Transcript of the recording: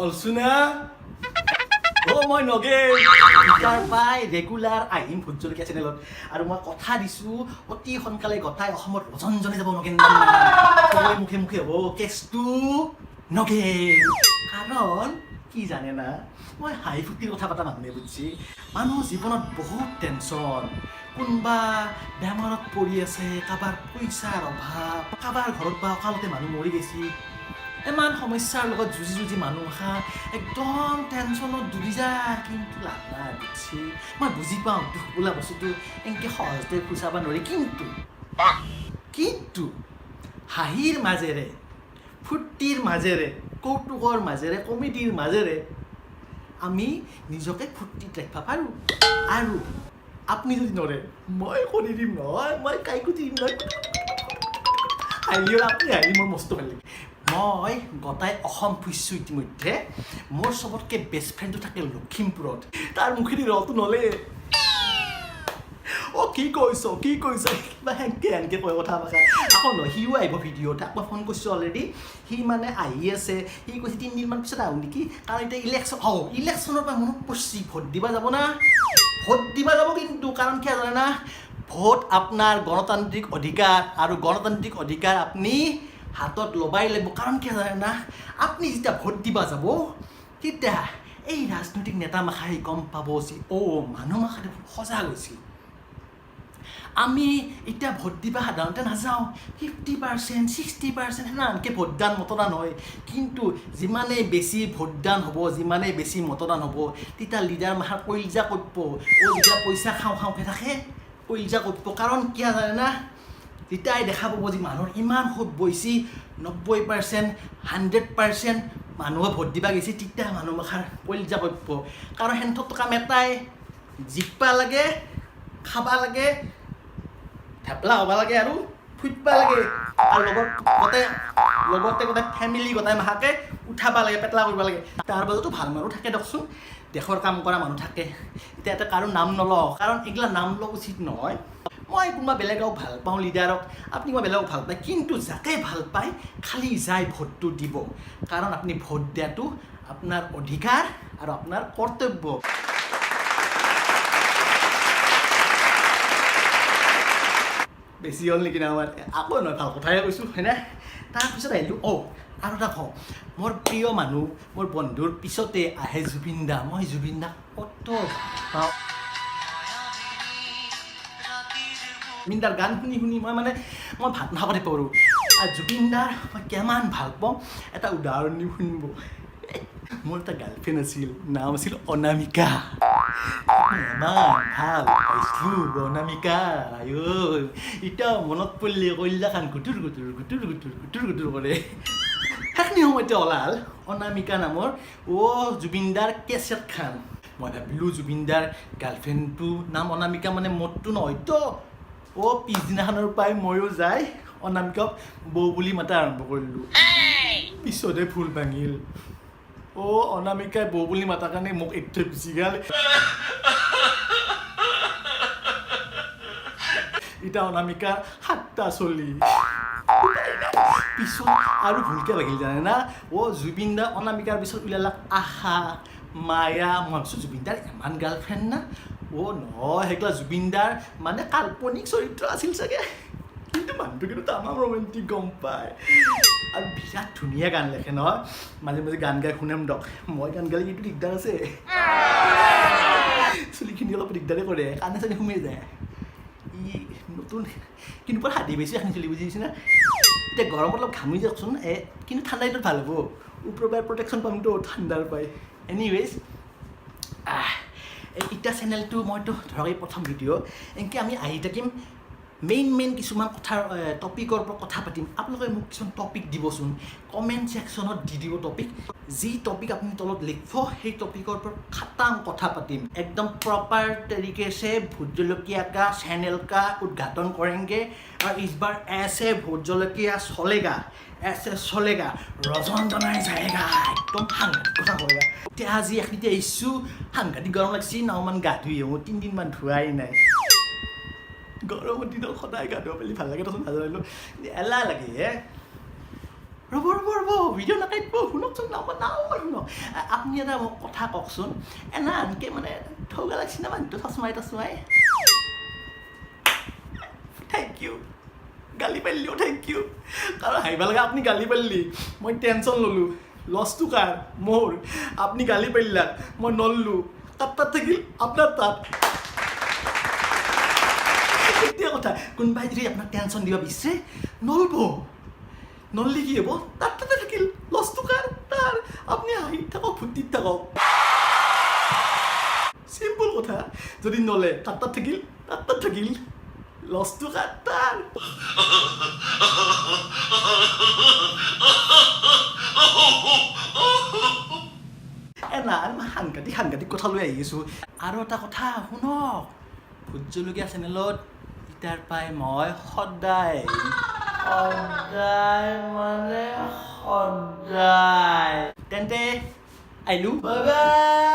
অলচুনা মই নগে তাৰ পাই ৰেগুলাৰ আহিম ভোট জলকীয়া চেনেলত আৰু মই কথা দিছোঁ অতি সোনকালে গোটাই অসমত ৰজনজনে যাব নগেন সবৰে মুখে মুখে হ'ব কেছটো নগেন কাৰণ কি জানে না মই হাঁহি ফুৰ্তিৰ কথা পতা মানুহে বুজিছে মানুহৰ জীৱনত বহুত টেনশ্যন কোনোবা বেমাৰত পৰি আছে কাৰোবাৰ পইচাৰ অভাৱ কাৰোবাৰ ঘৰত বা অকালতে মানুহ মৰি গৈছে ইমান সমস্যাৰ লগত যুঁজি মানুহ একদম টেনশ্যনত ডুবি যায় কিন্তু লাভ নাই বুজিছে মই বুজি পাওঁ দুখ বোলা বস্তুটো এনেকৈ সহজতে খুচাব নোৱাৰি কিন্তু হাঁহিৰ মাজেৰে ফূৰ্তিৰ মাজেৰে কৌতুকৰ মাজেৰে কমেডিৰ মাজেৰে আমি নিজকে ফূৰ্তিত ৰাখিব পাৰোঁ আৰু আপুনি যদি নৰে মই কৰি দিম নহয় মই কাইকুটি দিম নহয় হাঁহিলে আপুনি হাঁহি মই মস্ত ভাল লাগে মই গোটাই অসম ফুৰিছোঁ ইতিমধ্যে মোৰ চবতকৈ বেষ্ট ফ্ৰেণ্ডটো থাকে লখিমপুৰত তাৰ মুখেদি ৰটো নলে কি কৈছ কিবা হেনকে কয় কথা ভাষা আকৌ নহয় সিও আহিব ভিডিঅ'ত তাক মই ফোন কৰিছোঁ অলৰেডি সি মানে আহি আছে সি কৈছে 3 দিনমান পিছত আহোঁ নেকি কাৰণ এতিয়া ইলেকশ্যনৰ পৰা মনত পৰছি ভোট দিব যাব না ভোট দিব যাব কিন্তু কাৰণ কি জানে না ভোট আপোনাৰ গণতান্ত্ৰিক অধিকাৰ আৰু গণতান্ত্ৰিক অধিকাৰ আপুনি হাতত ল'বাই লাগিব কাৰণ কি জানে না আপুনি যেতিয়া ভোট দিব যাব তেতিয়া এই ৰাজনৈতিক নেতা মাখাই গম পাব যে মানুহ মাখা দেখোন সজাগ হৈছিল আমি এতিয়া ভোট দিবা সাধাৰণতে নাযাওঁ 50% 60% সেনেকৈ ভোটদান মতদান হয় কিন্তু যিমানেই বেছি ভোটদান হ'ব যিমানেই বেছি মতদান হ'ব তেতিয়া লিডাৰ মাখাৰ কলিজা কৰিব যেতিয়া পইচা খাওঁকৈ থাকে কলিজা কৰিব কাৰণ কিয় জানে না তেতিয়াই দেখা পাব যে মানুহৰ ইমান সুখ বৈছি 90% 100% মানুহে ভোট দিবা গৈছে তেতিয়া মানুহ মাখাৰ কলিজা কৰিব কাৰণ সেন্থৰ কাম এটাই জিকবা লাগে খাবা লাগে থেপলা হ'ব লাগে আৰু ফুটবা লাগে আৰু লগতে গোটেই ফেমিলি গোটাই মাহাকে উঠাব লাগে পেটলা কৰিব লাগে তাৰ বাজতো ভাল মানুহ থাকে দিয়কচোন দেশৰ কাম কৰা মানুহ থাকে এতিয়া এটা কাৰো নাম নলওঁ কাৰণ এইগিলা নাম লোৱা উচিত নহয় মই কোনোবা বেলেগক ভাল পাওঁ লিডাৰক আপুনি কোনোবা বেলেগক ভাল পায় কিন্তু যাকে ভাল পায় খালি যাই ভোটটো দিব কাৰণ আপুনি ভোট দিয়াটো আপোনাৰ অধিকাৰ আৰু আপোনাৰ কৰ্তব্য বেছি হ'ল নেকি না আমাৰ আকৌ নহয় ভাল কথাই কৈছোঁ হয়নে তাৰপিছত আহিলোঁ আৰু এটা কওঁ মোৰ প্ৰিয় মানুহ মোৰ বন্ধুৰ পিছতে আহে জুবিন দা মই জুবিন দাক কত পাওঁ জুবিন দাৰ গান শুনি মই ভাত নাখাবতে পাৰোঁ আৰু জুবিন দাৰ মই কিমান ভাল পাওঁ এটা উদাহৰণ দি শুনিব মোৰ এটা গাৰ্লফ্ৰেণ্ড আছিল নাম আছিল অনামিকা ইমান ভাল পাইছিলোঁ অনামিকা এতিয়া মনত পৰিলে কলিজাখান গুটুৰ কৰে সেইখিনি সময়তে ওলাল অনামিকা নামৰ জুবিনদাৰ কেছেট খান মই ভাবিলোঁ জুবিনদাৰ গাৰ্লফ্ৰেণ্ডটো নাম অনামিকা মানে মোৰটো নহয়তো পিছদিনাখনৰ পৰাই ময়ো যাই অনামিকাক বৌ বুলি মাতা আৰম্ভ কৰিলোঁ পিছতে ফুল ভাঙিল অনামিকাই বৌ বুলি মাতাৰ কাৰণে মোক একটু গুচি গ'ল এতিয়া অনামিকাৰ 7টা চলি পিছত আৰু ভুলকৈ লাগিল জানে না জুবিন দা অনামিকাৰ পিছত ওলালাক আশা মায়া মই ভাবিছোঁ জুবিন দাৰ ইমান গাৰ্লফ্ৰেণ্ড না নহয় সেইগিলা জুবিন দাৰ মানে কাল্পনিক চৰিত্ৰ আছিল চাগে কিন্তু মানুহটো কিন্তু তামাম ৰোমেণ্টিক গম পায় আৰু বিৰাট ধুনীয়া গান লেখে নহয় মাজে মাজে গান গাই শুনাম দক মই গান গালে এইটো দিগদাৰ আছে চুলিখিনি অলপ দিগদাৰে কৰে কাণে চানে সোমাই যায় নতুন কিন্তু বৰ হাতী বেছি এখন চলি বুজিছে না এতিয়া গৰমত অলপ ঘামি যাওকচোন কিন্তু ঠাণ্ডা দিনত ভাল হ'ব ওপৰৰ পৰা প্ৰটেকশ্যন পামতো ঠাণ্ডাৰ পায় এনিৱেজ এতিয়া চেনেলটো মইতো ধৰক এই প্ৰথম ভিডিঅ' এনেকৈ আমি আহি থাকিম মেইন কিছুমান কথাৰ টপিকৰ পৰা কথা পাতিম আপোনালোকে মোক কিছুমান টপিক দিবচোন কমেণ্ট ছেকশ্যনত দি দিব টপিক যি টপিক আপুনি তলত লিখিব সেই টপিকৰ পৰা খাটাং কথা পাতিম একদম प्रॉपर तरीके से भोट जलकिया का चैनल का उद्घाटन करेंगे और इस बार ऐसे भोट जलकिया चलेगा ऐसे चलेगा रजनजनाई जाएगा एकदम সাংঘাতিক কথা होगा এতিয়া আজি এখনিতে আহিছোঁ সাংঘাতিক গৰম লাগছি নাওমান গা ধুই আহোঁ 3 দিনমান ধুৱাই নাই গৰমৰ দিনত সদায় গা ধুৱা বুলি ভাল লাগে তখন নাজানিলোঁ এলাহ লাগে ৰ'ব ভিডিঅ' নাকাটিব শুনকচোন নাও শুনক আপুনি এটা মোক কথা কওকচোন এনা আনকে মানে ঠগা লাগছে না মানুহটো চচমাই থেংক ইউ গালি পাৰিলিও থেংক ইউ কাৰণ হাঁহিব লাগে আপুনি গালি পাৰিলি মই টেনশ্যন ল'লোঁ লছটো কাৰ মোৰ আপুনি গালি পাৰিলাক মই নললোঁ তাত থাকিল আপোনাৰ তাত এতিয়া কথা কোনোবাই যদি আপোনাক টেনশ্যন দিব বিচাৰে নললি কি হ'ব তাতে থাকিল লছটো কাৰ তাৰ আপুনি হাঁহি থাকক ফূৰ্তিত থাকক চিম্পল কথা যদি নলে তাত থাকিল লছটো কাৰ তাৰ না মই সাংঘাতিক কথা লৈ আহি আছোঁ আৰু এটা কথা শুনক ভোট জলকীয়া চেনেলত ইটাৰ পাই মই সদায় তেন্তে আহিলোঁ বাই বাই